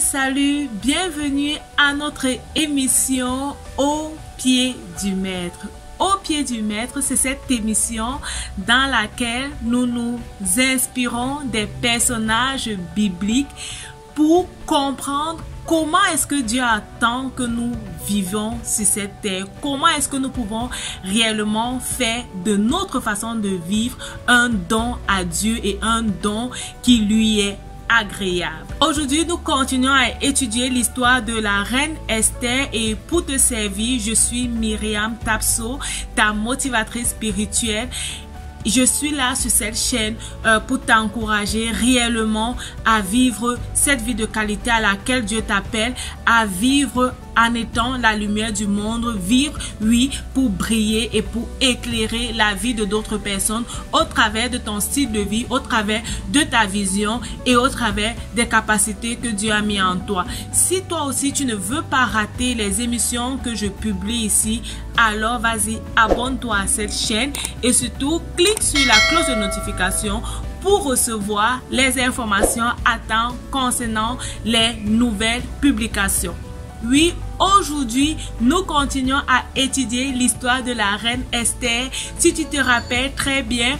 Salut, bienvenue à notre émission Au pied du maître. Au pied du maître, c'est cette émission dans laquelle nous nous inspirons des personnages bibliques pour comprendre comment est-ce que Dieu attend que nous vivions sur cette terre. Comment est-ce que nous pouvons réellement faire de notre façon de vivre un don à Dieu et un don qui lui est agréable. Aujourd'hui, nous continuons à étudier l'histoire de la reine Esther et pour te servir, je suis Myriam Tapso, ta motivatrice spirituelle. Je suis là sur cette chaîne pour t'encourager réellement à vivre cette vie de qualité à laquelle Dieu t'appelle, à vivre en étant la lumière du monde, vivre, oui, pour briller et pour éclairer la vie de d'autres personnes au travers de ton style de vie, au travers de ta vision et au travers des capacités que Dieu a mis en toi. Si toi aussi tu ne veux pas rater les émissions que je publie ici, alors vas-y, abonne-toi à cette chaîne et surtout clique sur la cloche de notification pour recevoir les informations à temps concernant les nouvelles publications. Oui, aujourd'hui, nous continuons à étudier l'histoire de la reine Esther. Si tu te rappelles très bien,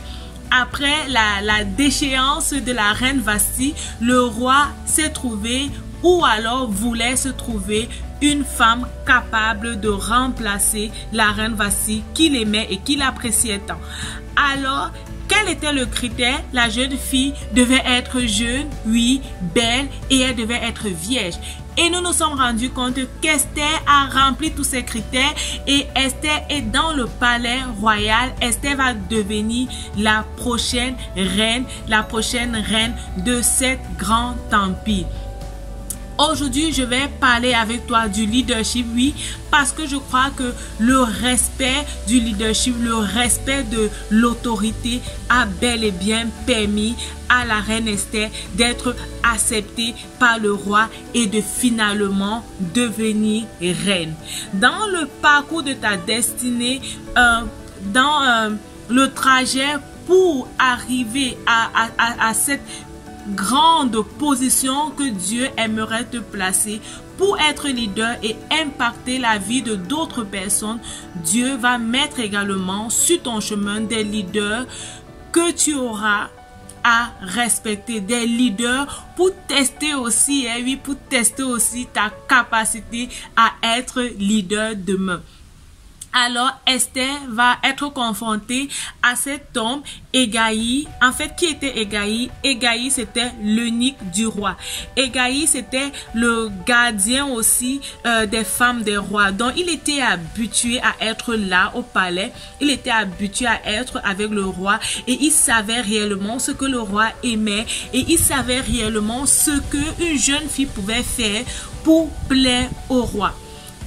après la déchéance de la reine Vasti, le roi s'est trouvé ou alors voulait se trouver une femme capable de remplacer la reine Vasti qu'il aimait et qu'il appréciait tant. Alors, quel était le critère? La jeune fille devait être jeune, oui, belle et elle devait être vierge. Et nous nous sommes rendus compte qu'Esther a rempli tous ces critères et Esther est dans le palais royal. Esther va devenir la prochaine reine de cet grand empire. Aujourd'hui, je vais parler avec toi du leadership, oui, parce que je crois que le respect du leadership, le respect de l'autorité a bel et bien permis à la reine Esther d'être acceptée par le roi et de finalement devenir reine. Dans le parcours de ta destinée, dans le trajet pour arriver à cette grande position que Dieu aimerait te placer pour être leader et impacter la vie de d'autres personnes, Dieu va mettre également sur ton chemin des leaders que tu auras à respecter, des leaders pour tester aussi, oui, pour tester aussi ta capacité à être leader demain. Alors Esther va être confrontée à cet homme Hégaï. En fait, qui était Hégaï? Hégaï, c'était l'eunuque du roi. Hégaï, c'était le gardien aussi des femmes des rois. Donc, il était habitué à être là au palais. Il était habitué à être avec le roi et il savait réellement ce que le roi aimait et il savait réellement ce que une jeune fille pouvait faire pour plaire au roi.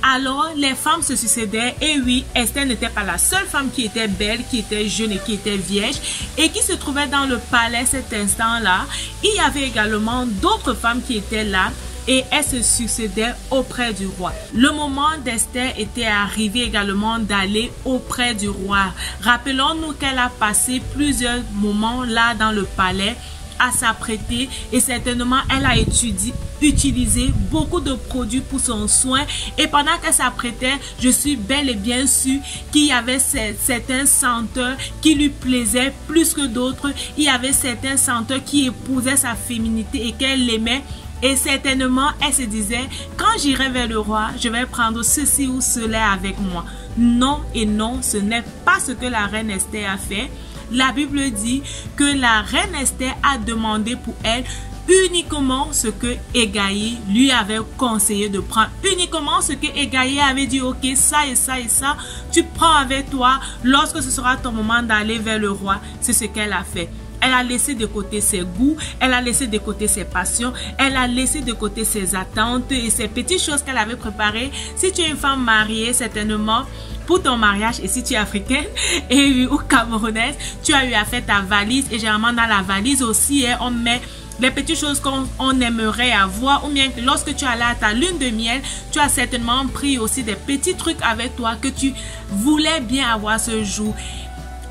Alors, les femmes se succédaient et oui, Esther n'était pas la seule femme qui était belle, qui était jeune et qui était vierge et qui se trouvait dans le palais cet instant-là. Il y avait également d'autres femmes qui étaient là et elles se succédaient auprès du roi. Le moment d'Esther était arrivé également d'aller auprès du roi. Rappelons-nous qu'elle a passé plusieurs moments là dans le palais à s'apprêter et certainement elle a utilisé beaucoup de produits pour son soin et pendant qu'elle s'apprêtait, je suis bel et bien sûre qu'il y avait certains senteurs qui lui plaisaient plus que d'autres. Il y avait certains senteurs qui épousaient sa féminité et qu'elle l'aimait. Et certainement, elle se disait, quand j'irai vers le roi, je vais prendre ceci ou cela avec moi. Non et non, ce n'est pas ce que la reine Esther a fait. La Bible dit que la reine Esther a demandé pour elle uniquement ce que Hégaï lui avait conseillé de prendre. Uniquement ce que Hégaï avait dit, ok, ça et ça et ça, tu prends avec toi lorsque ce sera ton moment d'aller vers le roi. C'est ce qu'elle a fait. Elle a laissé de côté ses goûts, elle a laissé de côté ses passions, elle a laissé de côté ses attentes et ses petites choses qu'elle avait préparées. Si tu es une femme mariée, certainement, pour ton mariage, et si tu es africaine et ou camerounaise, tu as eu à faire ta valise et généralement dans la valise aussi, on met les petites choses qu'on aimerait avoir ou bien lorsque tu allais à ta lune de miel, tu as certainement pris aussi des petits trucs avec toi que tu voulais bien avoir ce jour.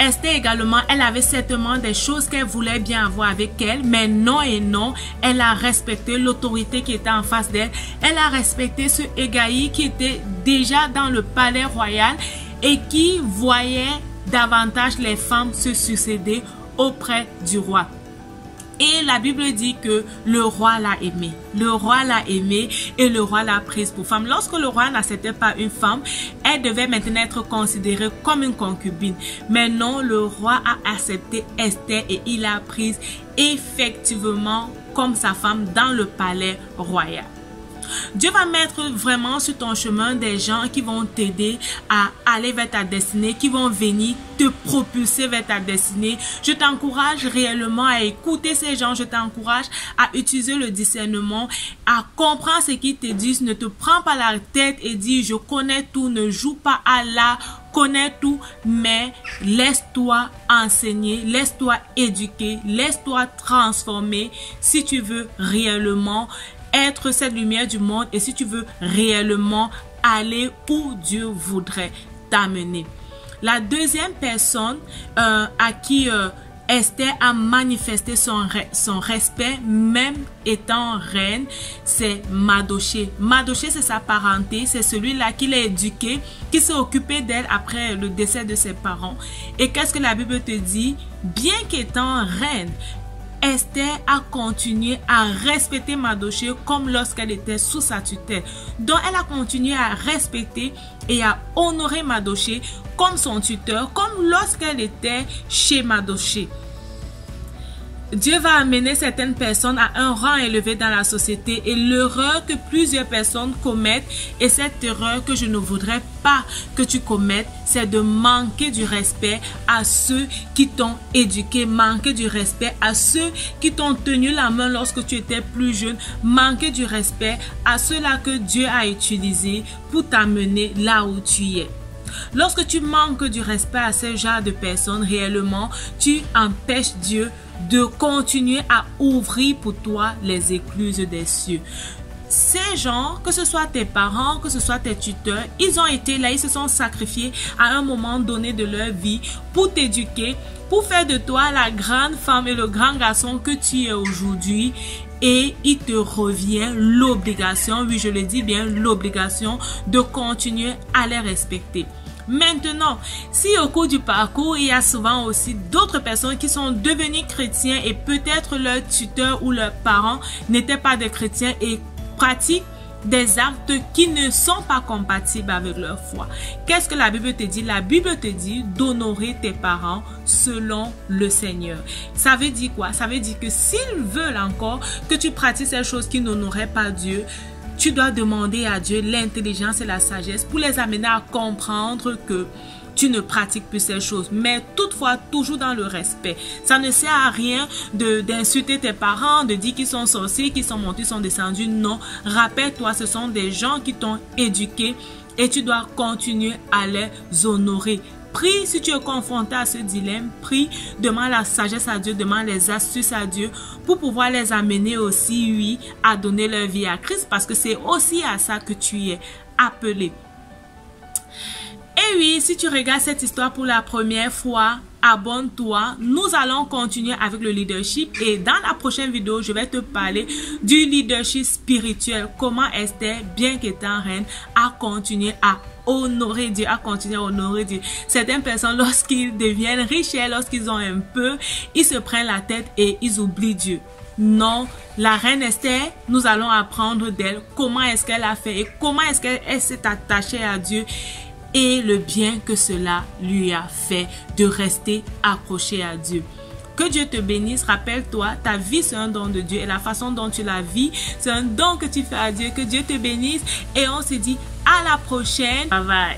Esther également, elle avait certainement des choses qu'elle voulait bien avoir avec elle, mais non et non, elle a respecté l'autorité qui était en face d'elle. Elle a respecté ce Hégaï qui était déjà dans le palais royal et qui voyait davantage les femmes se succéder auprès du roi. Et la Bible dit que le roi l'a aimée. Le roi l'a aimée et le roi l'a prise pour femme. Lorsque le roi n'acceptait pas une femme, elle devait maintenant être considérée comme une concubine. Mais non, le roi a accepté Esther et il l'a prise effectivement comme sa femme dans le palais royal. Dieu va mettre vraiment sur ton chemin des gens qui vont t'aider à aller vers ta destinée, qui vont venir te propulser vers ta destinée. Je t'encourage réellement à écouter ces gens, je t'encourage à utiliser le discernement, à comprendre ce qu'ils te disent. Ne te prends pas la tête et dis je connais tout, ne joue pas à la connais tout, mais laisse-toi enseigner, laisse-toi éduquer, laisse-toi transformer si tu veux réellement être cette lumière du monde et si tu veux réellement aller où Dieu voudrait t'amener. La deuxième personne à qui Esther a manifesté son respect, même étant reine, c'est Mardochée. Mardochée, c'est sa parenté, c'est celui-là qui l'a éduqué, qui s'est occupé d'elle après le décès de ses parents. Et qu'est-ce que la Bible te dit? Bien qu'étant reine, Esther a continué à respecter Mardochée comme lorsqu'elle était sous sa tutelle. Donc, elle a continué à respecter et à honorer Mardochée comme son tuteur, comme lorsqu'elle était chez Mardochée. Dieu va amener certaines personnes à un rang élevé dans la société et l'erreur que plusieurs personnes commettent, et cette erreur que je ne voudrais pas que tu commettes, c'est de manquer du respect à ceux qui t'ont éduqué, manquer du respect à ceux qui t'ont tenu la main lorsque tu étais plus jeune, manquer du respect à ceux-là que Dieu a utilisés pour t'amener là où tu es. Lorsque tu manques du respect à ce genre de personnes, réellement, tu empêches Dieu de continuer à ouvrir pour toi les écluses des cieux. Ces gens, que ce soit tes parents, que ce soit tes tuteurs, ils ont été là, ils se sont sacrifiés à un moment donné de leur vie pour t'éduquer, pour faire de toi la grande femme et le grand garçon que tu es aujourd'hui. Et il te revient l'obligation, oui je le dis bien, l'obligation de continuer à les respecter. Maintenant, si au cours du parcours, il y a souvent aussi d'autres personnes qui sont devenues chrétiens et peut-être leurs tuteurs ou leurs parents n'étaient pas des chrétiens et pratiquent des actes qui ne sont pas compatibles avec leur foi. Qu'est-ce que la Bible te dit? La Bible te dit d'honorer tes parents selon le Seigneur. Ça veut dire quoi? Ça veut dire que s'ils veulent encore que tu pratiques ces choses qui n'honoraient pas Dieu, tu dois demander à Dieu l'intelligence et la sagesse pour les amener à comprendre que tu ne pratiques plus ces choses, mais toutefois toujours dans le respect. Ça ne sert à rien d'insulter tes parents, de dire qu'ils sont sorciers, qu'ils sont montés, sont descendus. Non, rappelle-toi, ce sont des gens qui t'ont éduqué et tu dois continuer à les honorer. Prie si tu es confronté à ce dilemme, prie, demande la sagesse à Dieu, demande les astuces à Dieu pour pouvoir les amener aussi, oui, à donner leur vie à Christ, parce que c'est aussi à ça que tu es appelé. Et oui, si tu regardes cette histoire pour la première fois, abonne-toi. Nous allons continuer avec le leadership et dans la prochaine vidéo, je vais te parler du leadership spirituel. Comment Esther, bien qu'étant reine, a continué à honorer Dieu, à continuer à honorer Dieu. Certaines personnes, lorsqu'ils deviennent riches, lorsqu'ils ont un peu, ils se prennent la tête et ils oublient Dieu. Non, la reine Esther, nous allons apprendre d'elle comment est-ce qu'elle a fait et comment est-ce qu'elle s'est attachée à Dieu et le bien que cela lui a fait de rester accroché à Dieu. Que Dieu te bénisse. Rappelle-toi, ta vie c'est un don de Dieu et la façon dont tu la vis, c'est un don que tu fais à Dieu. Que Dieu te bénisse et on se dit à la prochaine. Bye bye.